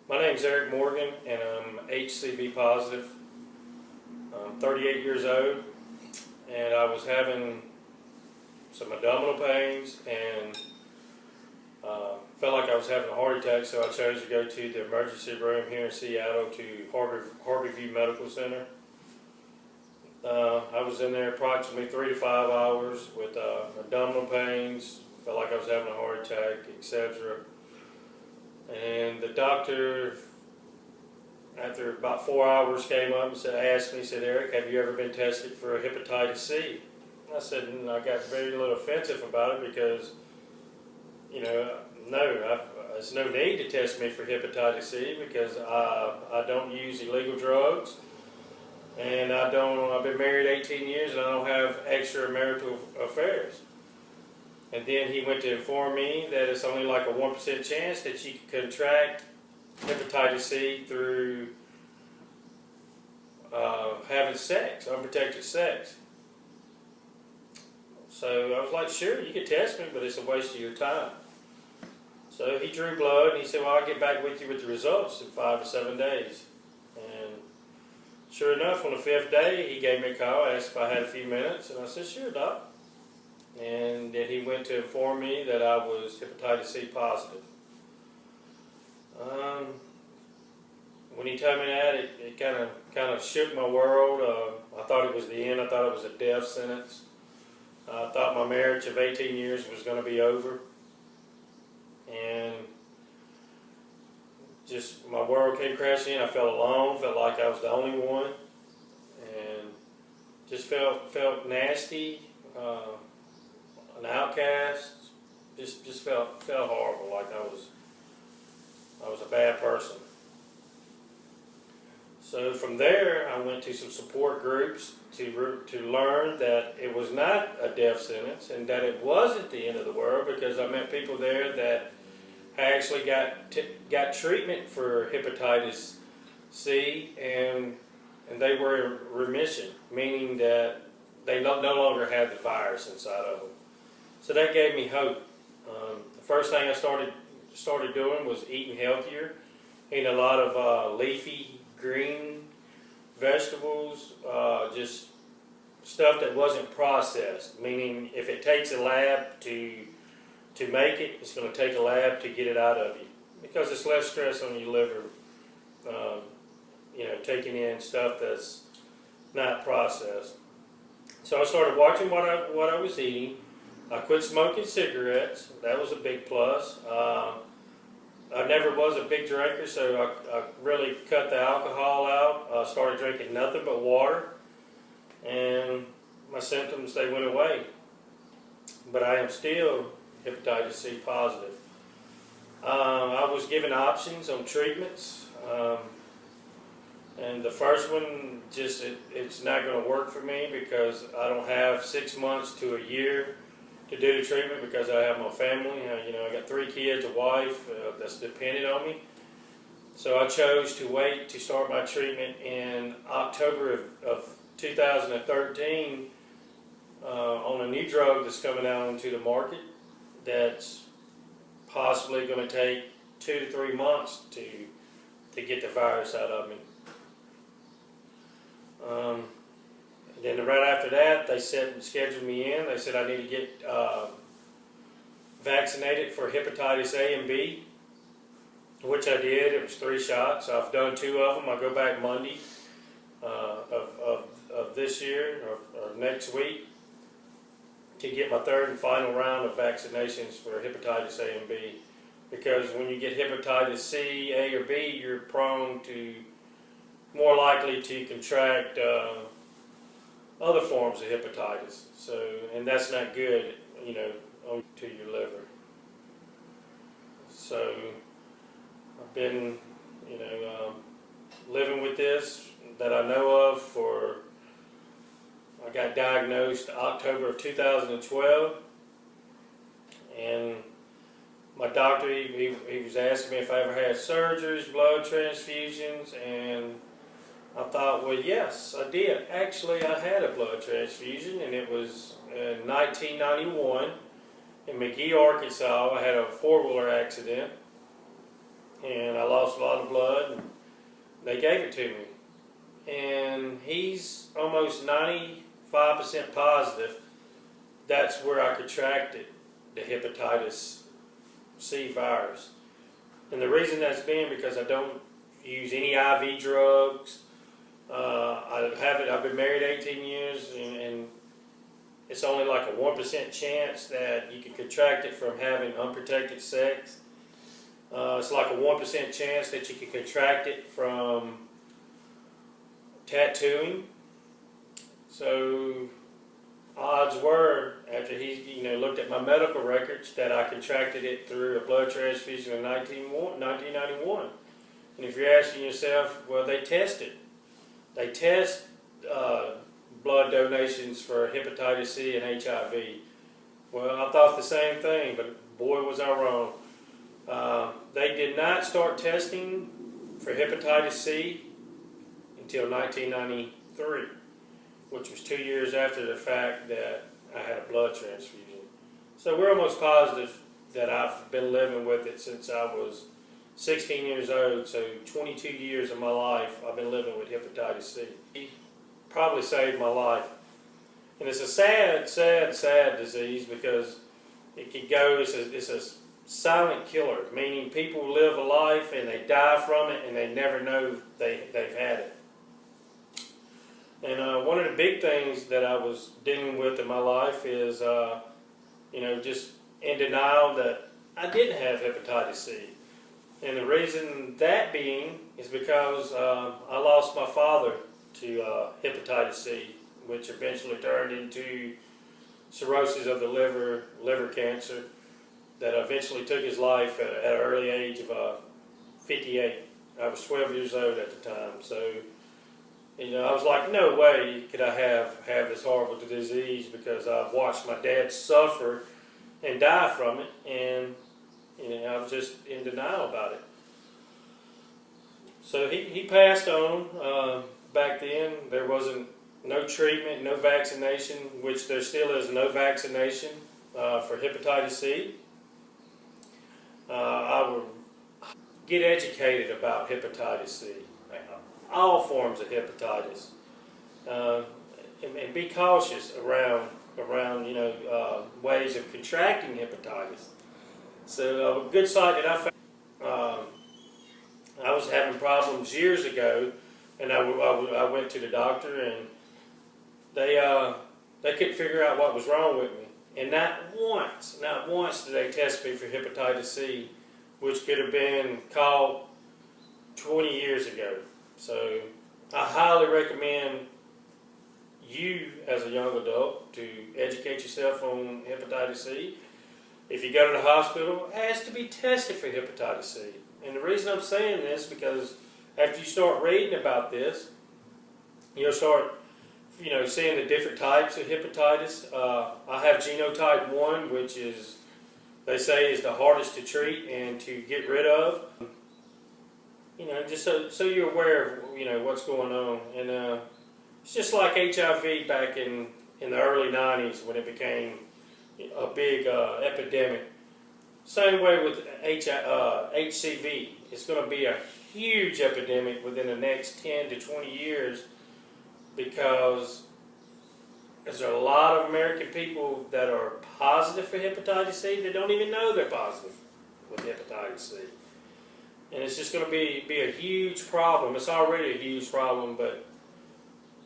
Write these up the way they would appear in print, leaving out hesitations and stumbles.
My name's Mallory Morgan, and I'm HCV positive. I'm 38 years old, and I was having some abdominal pains and felt like I was having a heart attack, so I chose to go to the emergency room here in Seattle to Harborview Medical Center. I was in there approximately 3 to 5 hours with abdominal pains, felt like I was having a heart attack, etc. And the doctor, after about 4 hours, came up and asked me, "Eric, have you ever been tested for hepatitis C?" And I said, I got very little offensive about it because, no, there's no need to test me for hepatitis C because I don't use illegal drugs, and I've been married 18 years and I don't have extramarital affairs. And then he went to inform me that it's only like a 1% chance that you can contract hepatitis C through having sex, unprotected sex. So I was like, sure, you can test me, but it's a waste of your time. So he drew blood and he said, well, I'll get back with you with the results in 5 to 7 days. And sure enough, on the 5th day, he gave me a call, asked if I had a few minutes, and I said, sure, doc. And then he went to inform me that I was hepatitis C positive. When he told me that, it kind of shook my world. I thought it was the end. I thought it was a death sentence. I thought my marriage of 18 years was going to be over. And just my world came crashing in. I felt alone, felt like I was the only one, and just felt nasty. An outcast, just felt horrible, like I was a bad person. So from there, I went to some support groups to learn that it was not a death sentence and that it wasn't the end of the world, because I met people there that actually got treatment for hepatitis C, and they were in remission, meaning that they no longer had the virus inside of them. So that gave me hope. The first thing I started doing was eating healthier, eating a lot of leafy green vegetables, just stuff that wasn't processed. Meaning, if it takes a lab to make it, it's going to take a lab to get it out of you, because it's less stress on your liver. Taking in stuff that's not processed. So I started watching what I was eating. I quit smoking cigarettes. That was a big plus. I never was a big drinker, so I really cut the alcohol out. I started drinking nothing but water, and my symptoms, they went away. But I am still hepatitis C positive. I was given options on treatments, and the first one, it's not going to work for me because I don't have 6 months to a year to do the treatment, because I have my family. I got 3 kids, a wife that's dependent on me. So I chose to wait to start my treatment in October of 2013 on a new drug that's coming out into the market that's possibly going to take 2 to 3 months to get the virus out of me. Then right after that, they scheduled me in. They said I need to get vaccinated for hepatitis A and B, which I did. It was 3 shots. I've done 2 of them. I go back Monday of this year or next week to get my 3rd and final round of vaccinations for hepatitis A and B. Because when you get hepatitis C, A, or B, you're more likely to contract other forms of hepatitis. And that's not good, to your liver. So I've been, living with this that I know of I got diagnosed October of 2012, and my doctor, he was asking me if I ever had surgeries, blood transfusions, and I thought, well, yes, I did. Actually, I had a blood transfusion, and it was in 1991 in McGee, Arkansas. I had a 4-wheeler accident, and I lost a lot of blood, and they gave it to me. And he's almost 95% positive that's where I contracted the hepatitis C virus. And the reason that's been because I don't use any IV drugs. I've been married 18 years, and it's only like a 1% chance that you can contract it from having unprotected sex. It's like a 1% chance that you can contract it from tattooing. So odds were, after he looked at my medical records, that I contracted it through a blood transfusion in 1991. And if you're asking yourself, well, they test it. They test blood donations for hepatitis C and HIV. Well, I thought the same thing, but boy, was I wrong. They did not start testing for hepatitis C until 1993, which was 2 years after the fact that I had a blood transfusion. So we're almost positive that I've been living with it since I was 16 years old, so 22 years of my life I've been living with hepatitis C. It probably saved my life. And it's a sad, sad, sad disease because it could go, it's a silent killer, meaning people live a life and they die from it and they never know they've had it. And one of the big things that I was dealing with in my life is, just in denial that I didn't have hepatitis C. And the reason that being is because I lost my father to hepatitis C, which eventually turned into cirrhosis of the liver cancer, that eventually took his life at an early age of 58. I was 12 years old at the time, so I was like, no way could I have this horrible disease, because I've watched my dad suffer and die from it, and I was just in denial about it. So he passed on. Back then, there wasn't no treatment, no vaccination, which there still is no vaccination for hepatitis C. I would get educated about hepatitis C, all forms of hepatitis, and be cautious around ways of contracting hepatitis. So a good site that I found, I was having problems years ago, and I went to the doctor, and they couldn't figure out what was wrong with me. And not once did they test me for hepatitis C, which could have been caught 20 years ago. So I highly recommend you, as a young adult, to educate yourself on hepatitis C. If you go to the hospital, ask to be tested for hepatitis C. And the reason I'm saying this, because after you start reading about this, you'll start seeing the different types of hepatitis. I have genotype 1, which is, they say, is the hardest to treat and to get rid of. Just so you're aware of what's going on. And it's just like HIV back in the early 90s when it became a big epidemic. Same way with HCV. It's going to be a huge epidemic within the next 10 to 20 years, because there's a lot of American people that are positive for hepatitis C that don't even know they're positive with hepatitis C. And it's just going to be a huge problem. It's already a huge problem, but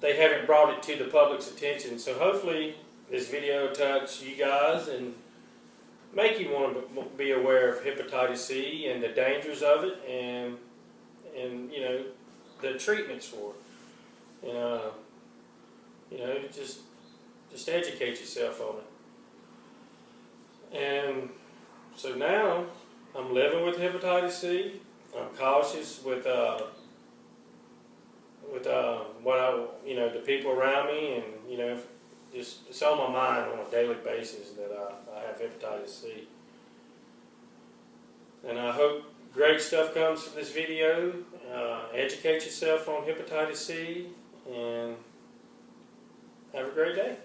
they haven't brought it to the public's attention. So hopefully this video will touch you guys and make you want to be aware of hepatitis C and the dangers of it, and the treatments for it. Just educate yourself on it. And so now I'm living with hepatitis C. I'm cautious with the people around me, and it's on my mind on a daily basis that I have hepatitis C. And I hope great stuff comes from this video. Educate yourself on hepatitis C, and have a great day.